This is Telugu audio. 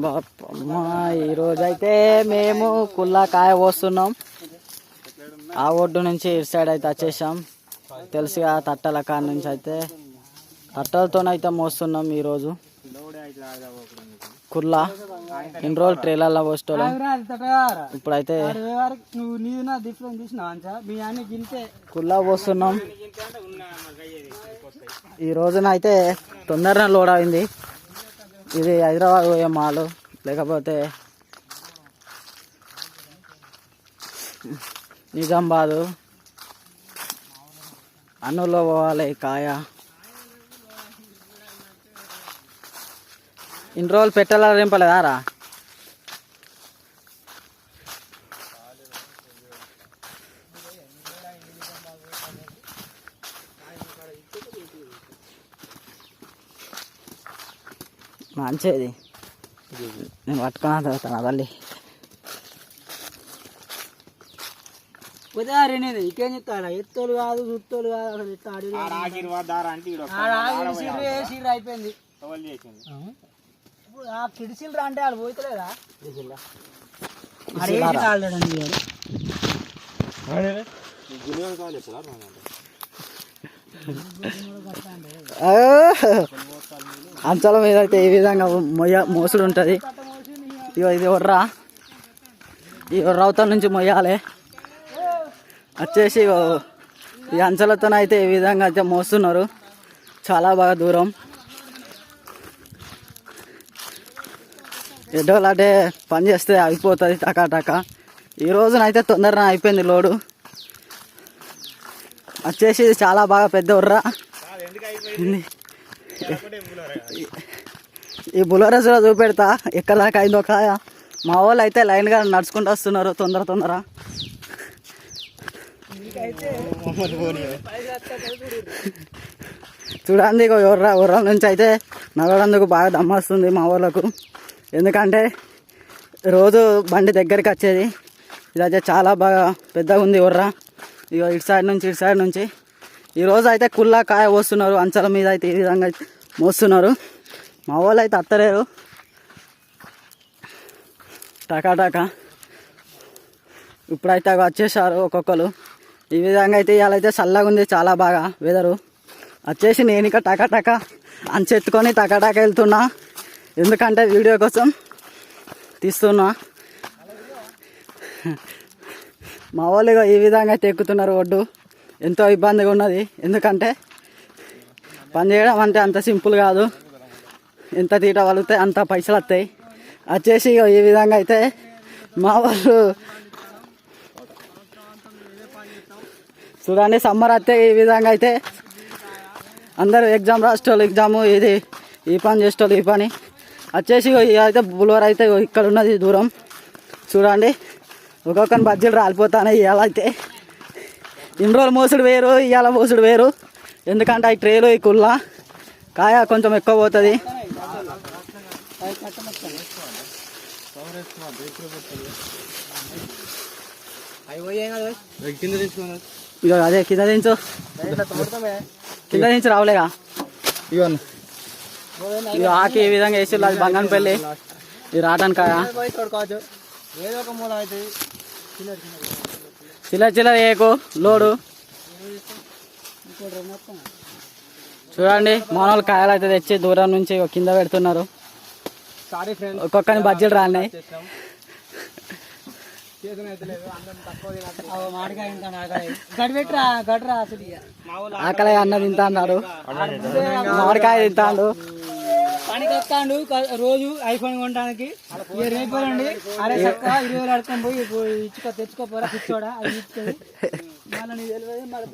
బాపమ్మా ఈరోజు అయితే మేము కుల్లాకాయ పోస్తున్నాం. ఆ ఒడ్డు నుంచి ఇటు సైడ్ అయితే వచ్చేసాం. తెలుసుగా తట్టల కాడ నుంచి అయితే తట్టలతోనైతే మోస్తున్నాం ఈరోజు కుల్లా. ఇన్ని రోజులు ట్రైలర్లో పోస్తాం, ఇప్పుడైతే కుల్లా పోస్తున్నాం. ఈ రోజున అయితే తొందరగా లోడ్ అయింది. ఇది హైదరాబాద్ పోయే మాలు, లేకపోతే నిజామాబాదు అన్నులో పోవాలి కాయ. ఇన్ని రోజులు పెట్టాల రింపలేదారా? మంచిది, నేను పట్టుకున్నా చదువుతాను తల్లి. ఇకేం చెప్తాడా? ఎత్తోలు కాదు చుట్టోలు కాదు, అసలు అయిపోయింది. ఇప్పుడు ఆ కిడిసిల్రా అంటే వాళ్ళు పోతలేదా? అంచల మీద అయితే ఈ విధంగా మోసుడు ఉంటుంది. ఇది ఒర్రా, ఈ ఒర్రవతల నుంచి మొయ్యాలి. వచ్చేసి ఈ అంచలతోనైతే ఈ విధంగా అయితే మోస్తున్నారు, చాలా బాగా దూరం. ఎడ్డోళ్ళు అంటే పని చేస్తే అయిపోతుంది టకా. ఈ రోజునైతే తొందరగా అయిపోయింది లోడు. వచ్చేసి చాలా బాగా పెద్ద ఉర్రా. ఈ బులోరస్లో చూపెడతా ఎక్కడ దాకా అయిందో కాయ. మా వాళ్ళు అయితే లైన్గా నడుచుకుంటూ వస్తున్నారు తొందర. చూడండి, ఉర్రా నుంచి అయితే నడవడందుకు బాగా దమ్మొస్తుంది మా వాళ్ళకు. ఎందుకంటే రోజు బండి దగ్గరికి వచ్చేది. ఇదైతే చాలా బాగా పెద్దగా ఉంది ఉర్రా. ఇక ఇటు సైడ్ నుంచి ఈరోజు అయితే కుల్లా కాయ పోస్తున్నారు. అంచల మీద అయితే ఈ విధంగా మోస్తున్నారు. మా వాళ్ళు అయితే అత్తలేరు టకా. ఇప్పుడైతే వచ్చేసారు ఒక్కొక్కరు. ఈ విధంగా అయితే ఇవాళ అయితే చల్లగా ఉంది, చాలా బాగా వెదరు. వచ్చేసి నేను ఇక టకా అంచెత్తుకొని టకా వెళ్తున్నా. ఎందుకంటే వీడియో కోసం తీస్తున్నా. మా వాళ్ళు ఈ విధంగా అయితే ఎక్కుతున్నారు ఒడ్డు. ఎంతో ఇబ్బందిగా ఉన్నది, ఎందుకంటే పని చేయడం అంటే అంత సింపుల్ కాదు. ఎంత తీట వలిగితే అంత పైసలు వస్తాయి. వచ్చేసి ఈ విధంగా అయితే మా వాళ్ళు చూడండి, సమ్మర్ వస్తే ఈ విధంగా అయితే అందరూ ఎగ్జామ్ రాసేటోళ్ళు ఎగ్జాము, ఇది ఈ పని చేసేటోళ్ళు ఈ పని. వచ్చేసి అయితే బుల్వర్ అయితే ఇక్కడ ఉన్నది దూరం. చూడండి, ఒక్కొక్కరిని బజ్జీలు రాలిపోతాయి. ఇవాళ అయితే ఇన్ని రోజులు మోసుడు వేరు, ఇవాళ మోసుడు వేరు. ఎందుకంటే ఈ ట్రేలు ఈ కుల్లా కాయ కొంచెం ఎక్కువ పోతుంది. ఇక అదే కింద దించు రావులేగా. ఇక ఆకి ఈ విధంగా వేసి అది బంగనపల్లి, ఇది రాటాను కాయ. చిల్లర వేయకు లోడు. చూడండి, మానవులు కాయలు అయితే తెచ్చి దూరం నుంచి కింద పెడుతున్నారు. ఒక్కొక్కని బజ్జీలు రాన్నాయి. ఆకలి అన్న తింటా అన్నాడు, మామిడికాయ తింటాడు. పనికి వస్తాడు రోజు ఐఫోన్ కొనడానికి. రేపండి అరే 20 అడుకొని పోయి తెచ్చుకోపోరా కూర్చోడా, అది మళ్ళీ తెలియదు మళ్ళీ